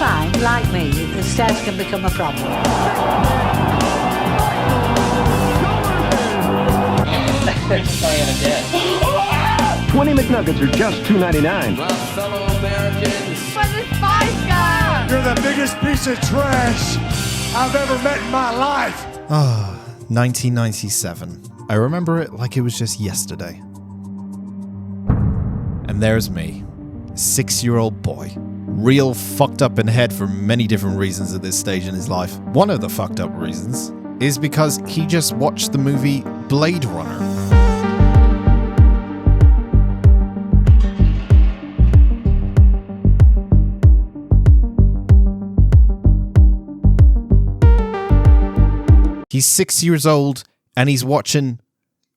find, like me, the stairs can become a problem. 20 McNuggets are just $2.99. Well, fellow Americans. But the Spice Girl! You're the biggest piece of trash I've ever met in my life. 1997. I remember it like it was just yesterday. And there's me, 6-year-old boy, real fucked up in head for many different reasons at this stage in his life. One of the fucked up reasons is because he just watched the movie Blade Runner. He's 6 years old and he's watching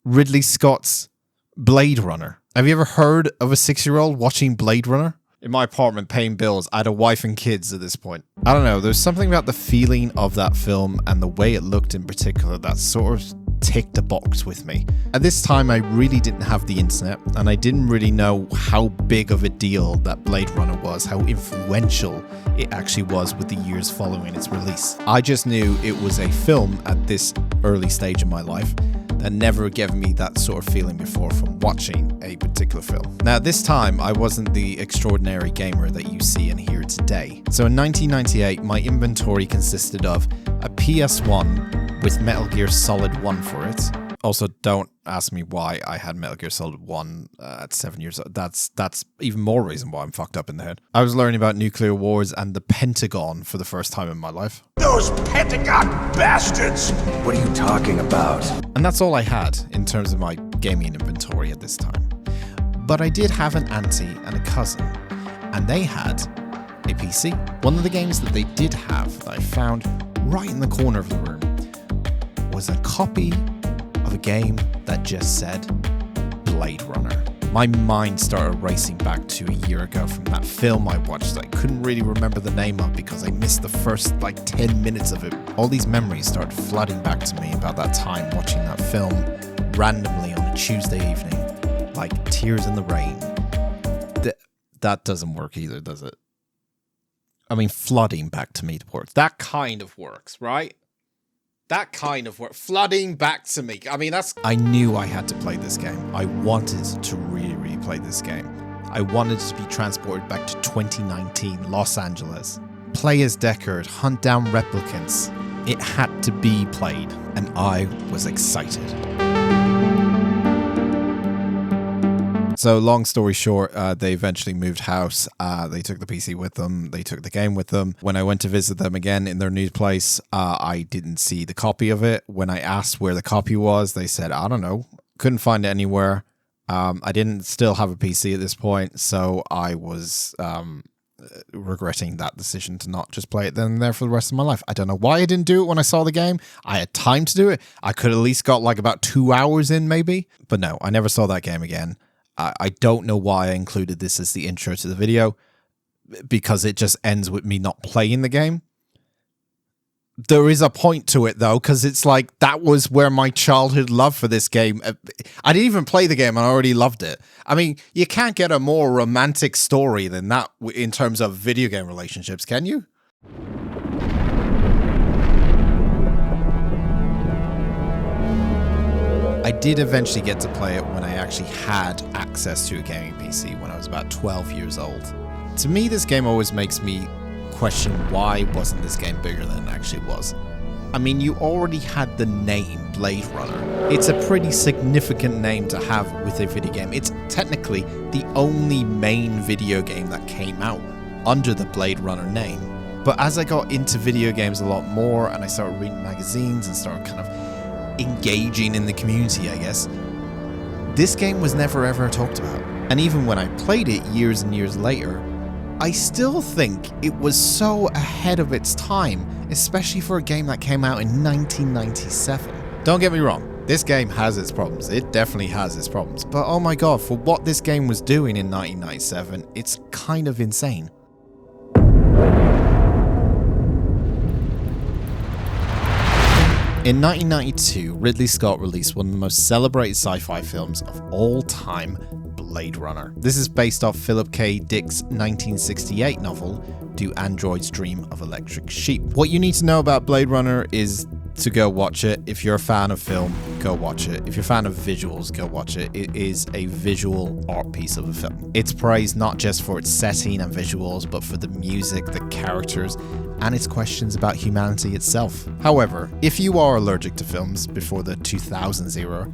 Ridley Scott's Blade Runner. Have you ever heard of a 6-year-old watching Blade Runner? In my apartment paying bills, I had a wife and kids at this point. I don't know, there's something about the feeling of that film and the way it looked in particular that sort of ticked a box with me. At this time, I really didn't have the internet, and I didn't really know how big of a deal that Blade Runner was, how influential it actually was with the years following its release. I just knew it was a film at this early stage in my life that never gave me that sort of feeling before from watching a particular film. Now, at this time, I wasn't the extraordinary gamer that you see and hear today. So in 1998, my inventory consisted of a PS1 with Metal Gear Solid 1 for it. Also, don't ask me why I had Metal Gear Solid 1 at 7 years old. That's even more reason why I'm fucked up in the head. I was learning about nuclear wars and the Pentagon for the first time in my life. Those Pentagon bastards! What are you talking about? And that's all I had in terms of my gaming inventory at this time. But I did have an auntie and a cousin, and they had a PC. One of the games that they did have that I found right in the corner of the room was a copy of a game that just said Blade Runner. My mind started racing back to a year ago from that film I watched that I couldn't really remember the name of because I missed the first 10 minutes of it. All these memories started flooding back to me about that time watching that film randomly on a Tuesday evening, like tears in the rain. That doesn't work either, does it? I mean, flooding back to me works. That kind of works, right? That kind of work. Flooding back to me. I mean, I knew I had to play this game. I wanted to really, really play this game. I wanted to be transported back to 2019, Los Angeles. Play as Deckard, hunt down replicants. It had to be played, and I was excited. So long story short, they eventually moved house. They took the PC with them. They took the game with them. When I went to visit them again in their new place, I didn't see the copy of it. When I asked where the copy was, they said, I don't know. Couldn't find it anywhere. I didn't still have a PC at this point, so I was regretting that decision to not just play it then and there for the rest of my life. I don't know why I didn't do it when I saw the game. I had time to do it. I could at least got about 2 hours in maybe. But no, I never saw that game again. I don't know why I included this as the intro to the video, because it just ends with me not playing the game. There is a point to it, though, because it's like that was where my childhood love for this game. I didn't even play the game and I already loved it. I mean, you can't get a more romantic story than that in terms of video game relationships, can you? I did eventually get to play it when I actually had access to a gaming PC when I was about 12 years old. To me, this game always makes me question why wasn't this game bigger than it actually was. I mean, you already had the name Blade Runner. It's a pretty significant name to have with a video game. It's technically the only main video game that came out under the Blade Runner name. But as I got into video games a lot more and I started reading magazines and started kind of engaging in the community, I guess, this game was never ever talked about. And even when I played it years and years later, I still think it was so ahead of its time, especially for a game that came out in 1997. Don't get me wrong, this game has its problems. It definitely has its problems. But oh my god, for what this game was doing in 1997, it's kind of insane. In 1992, Ridley Scott released one of the most celebrated sci-fi films of all time, Blade Runner. This is based off Philip K. Dick's 1968 novel, Do Androids Dream of Electric Sheep? What you need to know about Blade Runner is to go watch it. If you're a fan of film, go watch it. If you're a fan of visuals, go watch it. It is a visual art piece of a film. It's praised not just for its setting and visuals, but for the music, the characters, and its questions about humanity itself. However, if you are allergic to films before the 2000s era,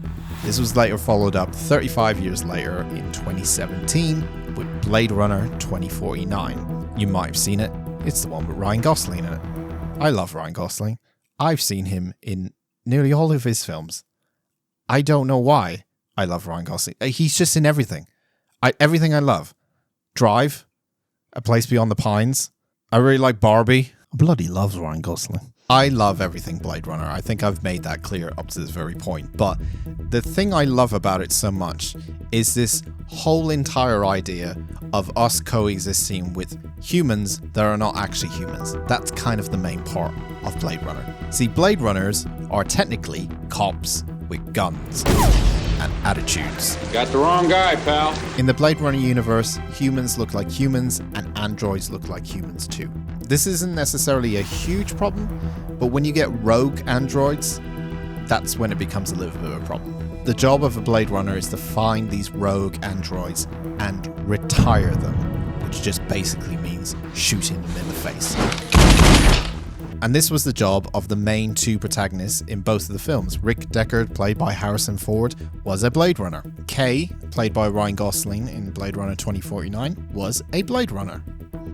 this was later followed up 35 years later in 2017 with Blade Runner 2049. You might have seen it. It's the one with Ryan Gosling in it. I love Ryan Gosling. I've seen him in nearly all of his films. I don't know why I love Ryan Gosling. He's just in everything. Everything I love. Drive, A Place Beyond the Pines. I really like Barbie. I bloody love Ryan Gosling. I love everything Blade Runner. I think I've made that clear up to this very point. But the thing I love about it so much is this whole entire idea of us coexisting with humans that are not actually humans. That's kind of the main part of Blade Runner. See, Blade Runners are technically cops with guns and attitudes. Got the wrong guy, pal. In the Blade Runner universe, humans look like humans and androids look like humans too. This isn't necessarily a huge problem, but when you get rogue androids, that's when it becomes a little bit of a problem. The job of a Blade Runner is to find these rogue androids and retire them, which just basically means shooting them in the face. And this was the job of the main two protagonists in both of the films. Rick Deckard, played by Harrison Ford, was a Blade Runner. Kay, played by Ryan Gosling in Blade Runner 2049, was a Blade Runner.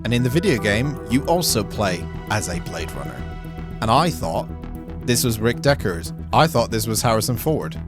And in the video game, you also play as a Blade Runner. And I thought this was Rick Deckard. I thought this was Harrison Ford.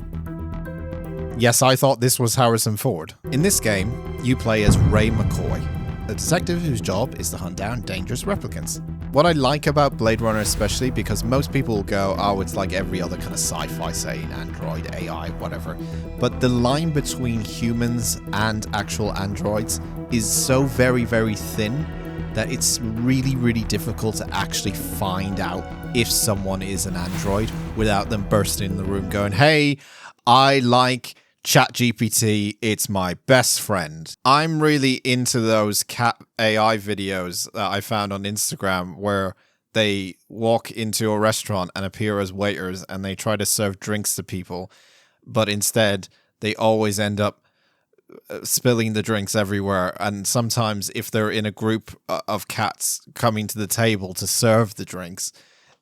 Yes, I thought this was Harrison Ford. In this game, you play as Ray McCoy, a detective whose job is to hunt down dangerous replicants. What I like about Blade Runner especially, because most people will go, oh, it's like every other kind of sci-fi saying, android, AI, whatever. But the line between humans and actual androids is so very, very thin that it's really, really difficult to actually find out if someone is an android without them bursting in the room going, hey, I like ChatGPT, it's my best friend. I'm really into those cat AI videos that I found on Instagram where they walk into a restaurant and appear as waiters and they try to serve drinks to people, but instead they always end up spilling the drinks everywhere. And sometimes if they're in a group of cats coming to the table to serve the drinks,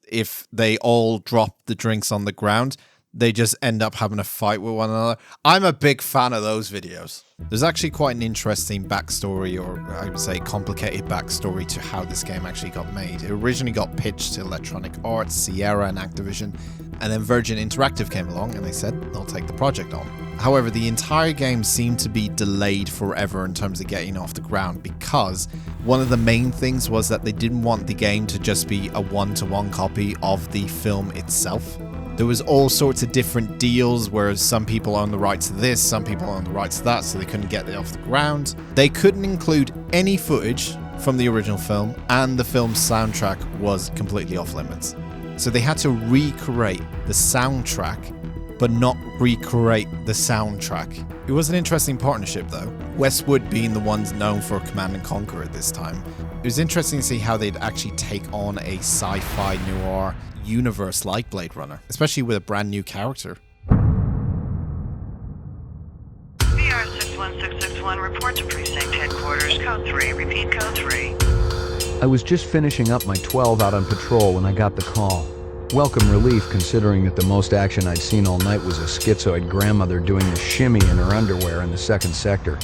if they all drop the drinks on the ground, they just end up having a fight with one another. I'm a big fan of those videos. There's actually quite an interesting backstory, or I would say complicated backstory to how this game actually got made. It originally got pitched to Electronic Arts, Sierra and Activision, and then Virgin Interactive came along and they said they'll take the project on. However, the entire game seemed to be delayed forever in terms of getting off the ground because one of the main things was that they didn't want the game to just be a one-to-one copy of the film itself. There was all sorts of different deals where some people own the rights to this, some people own the rights to that, so they couldn't get it off the ground. They couldn't include any footage from the original film, and the film's soundtrack was completely off limits. So they had to recreate the soundtrack, but not recreate the soundtrack. It was an interesting partnership though, Westwood being the ones known for Command & Conquer at this time. It was interesting to see how they'd actually take on a sci-fi noir universe like Blade Runner, especially with a brand new character. VR 61661, report to precinct headquarters, code 3, repeat code 3. I was just finishing up my 12 out on patrol when I got the call. Welcome relief considering that the most action I'd seen all night was a schizoid grandmother doing the shimmy in her underwear in the second sector.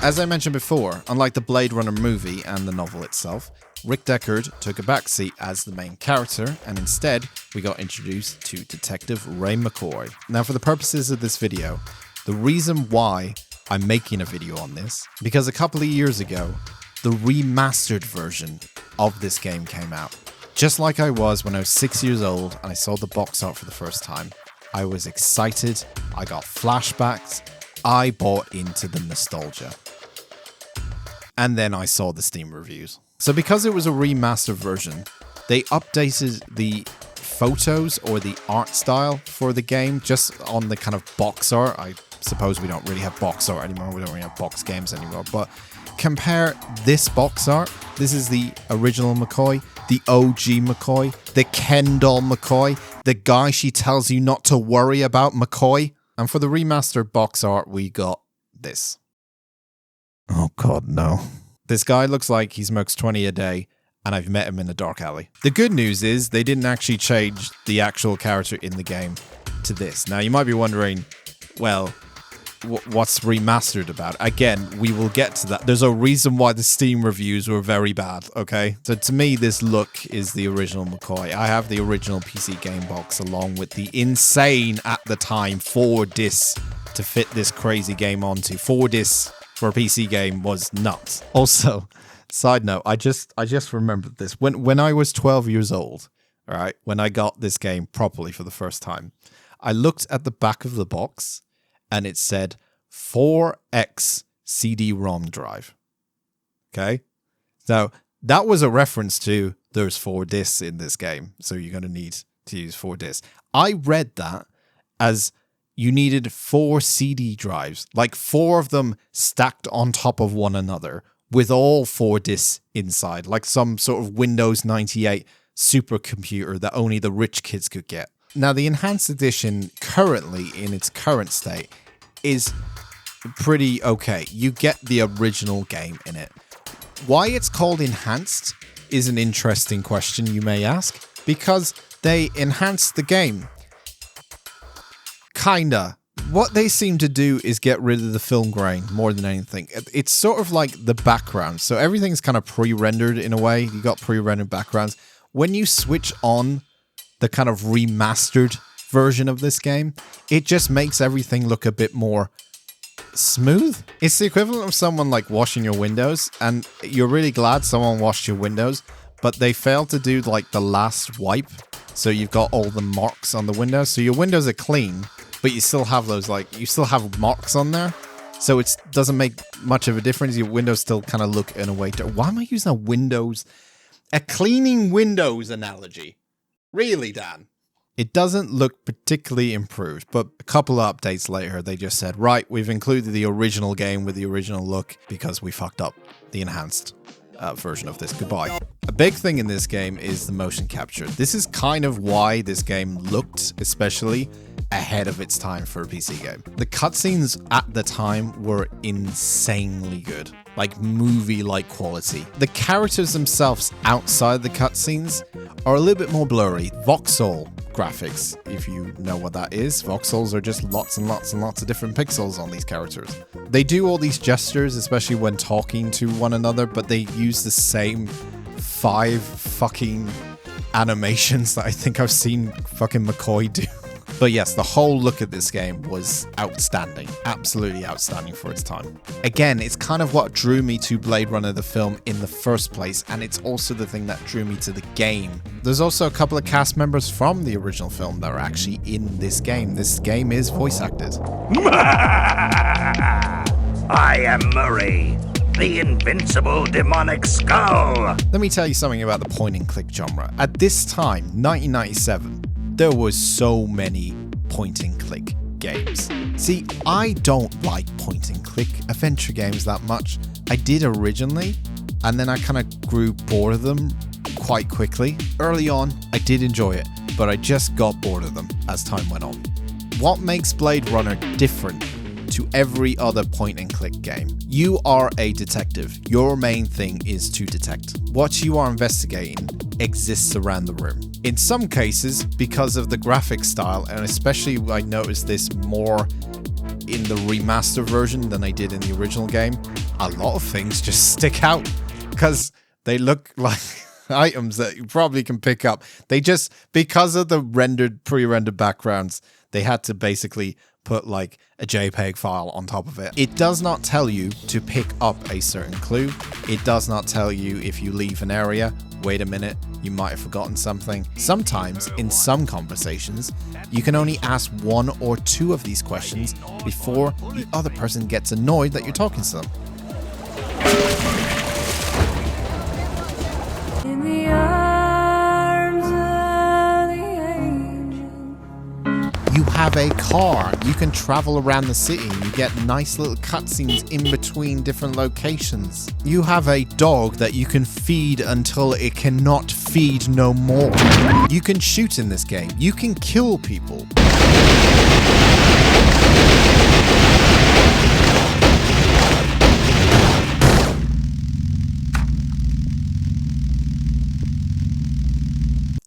As I mentioned before, unlike the Blade Runner movie and the novel itself, Rick Deckard took a backseat as the main character, and instead we got introduced to Detective Ray McCoy. Now, for the purposes of this video, the reason why I'm making a video on this, because a couple of years ago, the remastered version of this game came out. Just like I was when I was 6 years old and I saw the box art for the first time. I was excited, I got flashbacks, I bought into the nostalgia. And then I saw the Steam reviews. So because it was a remastered version, they updated the photos or the art style for the game just on the kind of box art. I suppose we don't really have box art anymore. We don't really have box games anymore. But compare this box art. This is the original McCoy, the OG McCoy, the Ken doll McCoy, the guy she tells you not to worry about McCoy. And for the remastered box art, we got this. Oh God, no. This guy looks like he smokes 20 a day, and I've met him in a dark alley. The good news is they didn't actually change the actual character in the game to this. Now, you might be wondering, well, what's remastered about? Again, we will get to that. There's a reason why the Steam reviews were very bad, okay? So to me, this look is the original McCoy. I have the original PC game box along with the insane, at the time, 4 discs to fit this crazy game onto. 4 discs for a PC game was nuts. Also, side note, I just remembered this. When I was 12 years old, all right, when I got this game properly for the first time, I looked at the back of the box and it said 4X CD-ROM drive. Okay? So that was a reference to there's 4 discs in this game, so you're going to need to use 4 discs. I read that as you needed 4 CD drives, like 4 of them stacked on top of one another with all 4 discs inside, like some sort of Windows 98 supercomputer that only the rich kids could get. Now, the enhanced edition currently, in its current state, is pretty okay. You get the original game in it. Why it's called enhanced is an interesting question, you may ask, because they enhanced the game. Kinda. What they seem to do is get rid of the film grain more than anything. It's sort of like the background. So everything's kind of pre-rendered in a way. You got pre-rendered backgrounds. When you switch on the kind of remastered version of this game, it just makes everything look a bit more smooth. It's the equivalent of someone like washing your windows, and you're really glad someone washed your windows, but they failed to do like the last wipe. So you've got all the marks on the windows. So your windows are clean, but you still have those, like, you still have marks on there. So it doesn't make much of a difference. Your windows still kind of look in a way. Why am I using a cleaning windows analogy? Really, Dan? It doesn't look particularly improved, but a couple of updates later, they just said, right, we've included the original game with the original look because we fucked up the enhanced version of this. Goodbye. A big thing in this game is the motion capture. This is kind of why this game looked especially ahead of its time for a PC game. The cutscenes at the time were insanely good, like movie-like quality. The characters themselves outside the cutscenes are a little bit more blurry. Voxel graphics, if you know what that is. Voxels are just lots and lots and lots of different pixels on these characters. They do all these gestures, especially when talking to one another, but they use the same 5 fucking animations that I think I've seen fucking McCoy do. But yes, the whole look at this game was outstanding. Absolutely outstanding for its time. Again, it's kind of what drew me to Blade Runner the film in the first place, and it's also the thing that drew me to the game. There's also a couple of cast members from the original film that are actually in this game. This game is voice acted. I am Murray, the invincible demonic skull. Let me tell you something about the point-and-click genre. At this time, 1997, there was so many point-and-click games. See, I don't like point-and-click adventure games that much. I did originally, and then I kind of grew bored of them quite quickly. Early on, I did enjoy it, but I just got bored of them as time went on. What makes Blade Runner different to every other point-and-click game? You are a detective. Your main thing is to detect. What you are investigating exists around the room. In some cases, because of the graphic style, and especially I noticed this more in the remaster version than I did in the original game, a lot of things just stick out because they look like items that you probably can pick up. They just, because of the pre-rendered backgrounds, they had to basically put like a JPEG file on top of it. It does not tell you to pick up a certain clue. It does not tell you if you leave an area, wait a minute, you might have forgotten something. Sometimes, in some conversations, you can only ask 1 or 2 of these questions before the other person gets annoyed that you're talking to them. In the arms of the angel. You have a car. You can travel around the city. You get nice little cutscenes in between different locations. You have a dog that you can feed until it cannot feed no more. You can shoot in this game. You can kill people.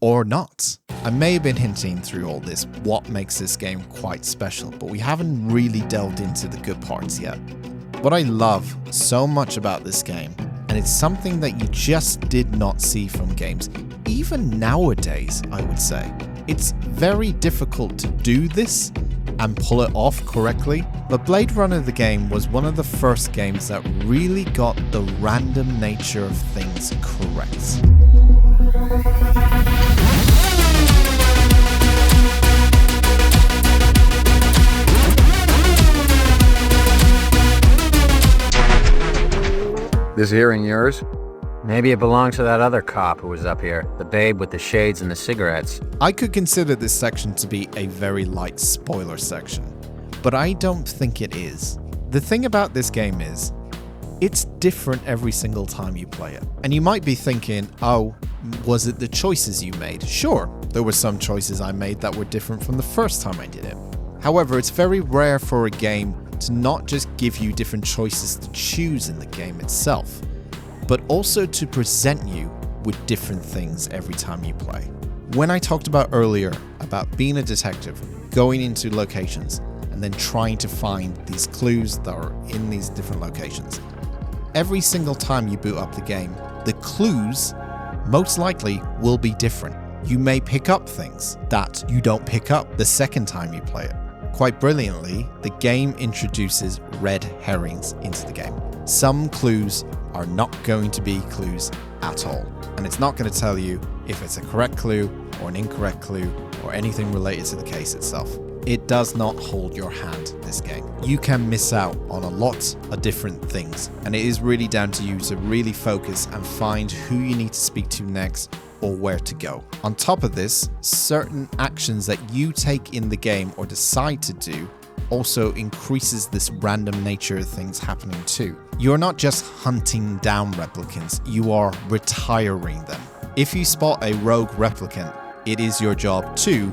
Or not. I may have been hinting through all this what makes this game quite special, but we haven't really delved into the good parts yet. What I love so much about this game, and it's something that you just did not see from games, even nowadays, I would say. It's very difficult to do this and pull it off correctly, but Blade Runner the game was one of the first games that really got the random nature of things correct. This hearing yours? Maybe it belonged to that other cop who was up here, the babe with the shades and the cigarettes. I could consider this section to be a very light spoiler section, but I don't think it is. The thing about this game is, it's different every single time you play it. And you might be thinking, oh, was it the choices you made? Sure, there were some choices I made that were different from the first time I did it. However, it's very rare for a game to not just give you different choices to choose in the game itself, but also to present you with different things every time you play. When I talked about earlier about being a detective, going into locations, and then trying to find these clues that are in these different locations, every single time you boot up the game, the clues most likely will be different. You may pick up things that you don't pick up the second time you play it. Quite brilliantly, the game introduces red herrings into the game. Some clues are not going to be clues at all, and it's not going to tell you if it's a correct clue or an incorrect clue or anything related to the case itself. It does not hold your hand, this game. You can miss out on a lot of different things, and it is really down to you to really focus and find who you need to speak to next or where to go. On top of this, certain actions that you take in the game or decide to do also increases this random nature of things happening too. You're not just hunting down replicants, you are retiring them. If you spot a rogue replicant, it is your job to...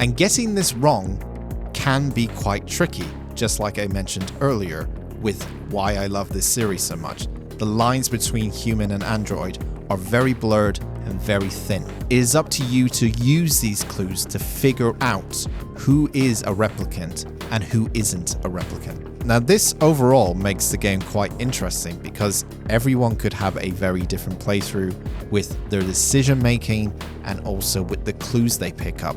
And getting this wrong can be quite tricky, just like I mentioned earlier with why I love this series so much. The lines between human and android are very blurred and very thin. It is up to you to use these clues to figure out who is a replicant and who isn't a replicant. Now this overall makes the game quite interesting because everyone could have a very different playthrough with their decision making and also with the clues they pick up.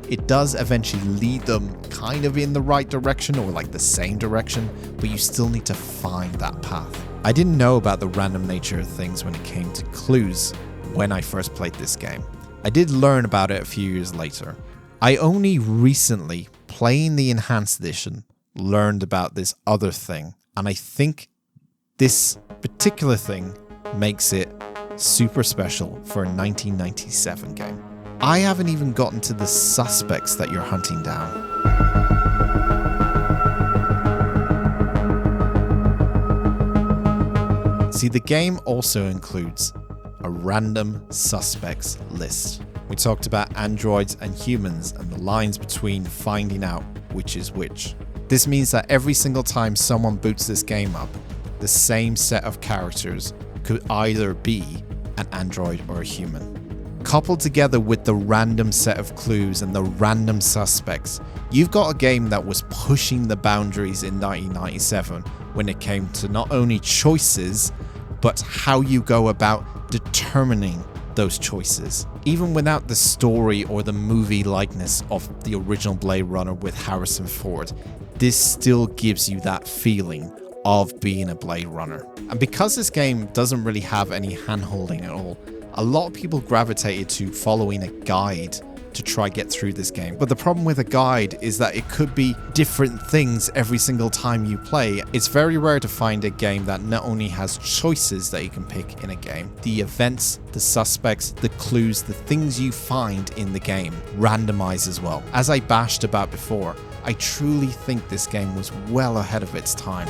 It does eventually lead them kind of in the right direction or like the same direction, but you still need to find that path. I didn't know about the random nature of things when it came to clues when I first played this game. I did learn about it a few years later. I only recently, playing the Enhanced Edition, learned about this other thing, and I think this particular thing makes it super special for a 1997 game. I haven't even gotten to the suspects that you're hunting down. See, the game also includes a random suspects list. We talked about androids and humans and the lines between finding out which is which. This means that every single time someone boots this game up, the same set of characters could either be an android or a human. Coupled together with the random set of clues and the random suspects, you've got a game that was pushing the boundaries in 1997 when it came to not only choices, but how you go about determining those choices. Even without the story or the movie likeness of the original Blade Runner with Harrison Ford, this still gives you that feeling of being a Blade Runner. And because this game doesn't really have any hand-holding at all, a lot of people gravitated to following a guide to try get through this game. But the problem with a guide is that it could be different things every single time you play. It's very rare to find a game that not only has choices that you can pick in a game, the events, the suspects, the clues, the things you find in the game randomize as well. As I bashed about before, I truly think this game was well ahead of its time.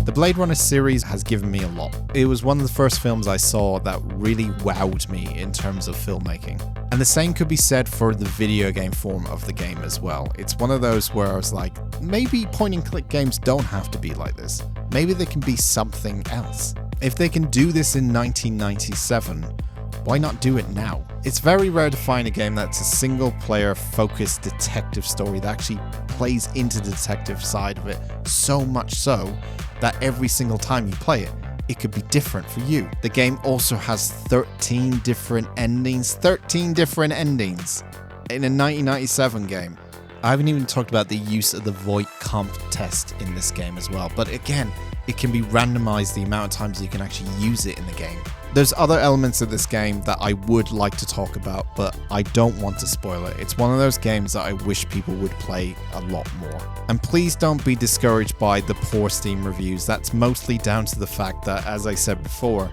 The Blade Runner series has given me a lot. It was one of the first films I saw that really wowed me in terms of filmmaking. And the same could be said for the video game form of the game as well. It's one of those where I was like, maybe point and click games don't have to be like this. Maybe they can be something else. If they can do this in 1997, why not do it now? It's very rare to find a game that's a single player focused detective story that actually plays into the detective side of it, so much so that every single time you play it, it could be different for you. The game also has 13 different endings. 13 different endings in a 1997 game. I haven't even talked about the use of the Voight comp test in this game as well. But again, it can be randomized the amount of times you can actually use it in the game. There's other elements of this game that I would like to talk about, but I don't want to spoil it. It's one of those games that I wish people would play a lot more. And please don't be discouraged by the poor Steam reviews. That's mostly down to the fact that, as I said before,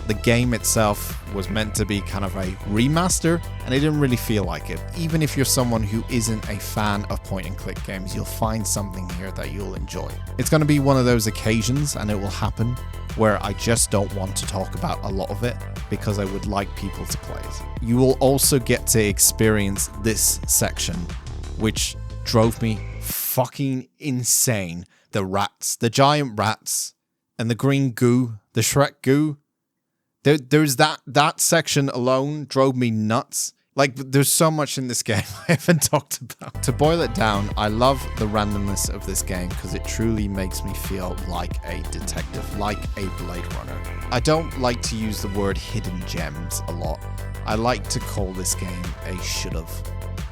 the game itself was meant to be kind of a remaster, and it didn't really feel like it. Even if you're someone who isn't a fan of point-and-click games, you'll find something here that you'll enjoy. It's going to be one of those occasions, and it will happen, where I just don't want to talk about a lot of it because I would like people to play it. You will also get to experience this section, which drove me fucking insane. The rats, the giant rats, and the green goo, the Shrek goo. There's that section alone drove me nuts. Like, there's so much in this game I haven't talked about. To boil it down, I love the randomness of this game because it truly makes me feel like a detective, like a Blade Runner. I don't like to use the word hidden gems a lot. I like to call this game a should've.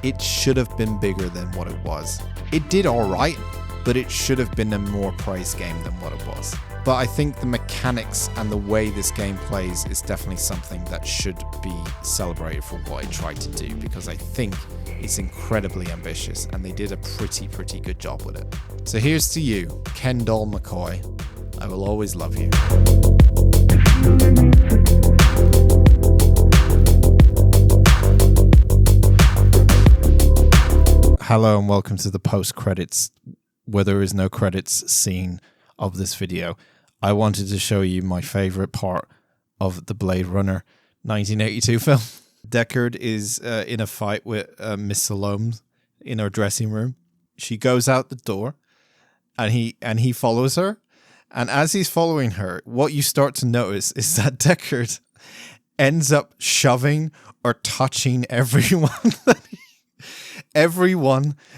It should have been bigger than what it was. It did alright, but it should have been a more praised game than what it was. But I think the mechanics and the way this game plays is definitely something that should be celebrated for what it tried to do, because I think it's incredibly ambitious and they did a pretty good job with it. So here's to you, Kendall McCoy. I will always love you. Hello and welcome to the post-credits, where there is no credits scene of this video. I wanted to show you my favorite part of the Blade Runner 1982 film. Deckard is in a fight with Miss Salome in her dressing room. She goes out the door and he follows her. And as he's following her, what you start to notice is that Deckard ends up shoving or touching everyone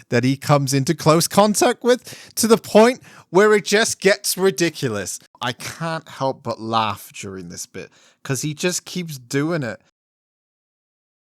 that he comes into close contact with, to the point where it just gets ridiculous. I can't help but laugh during this bit because he just keeps doing it.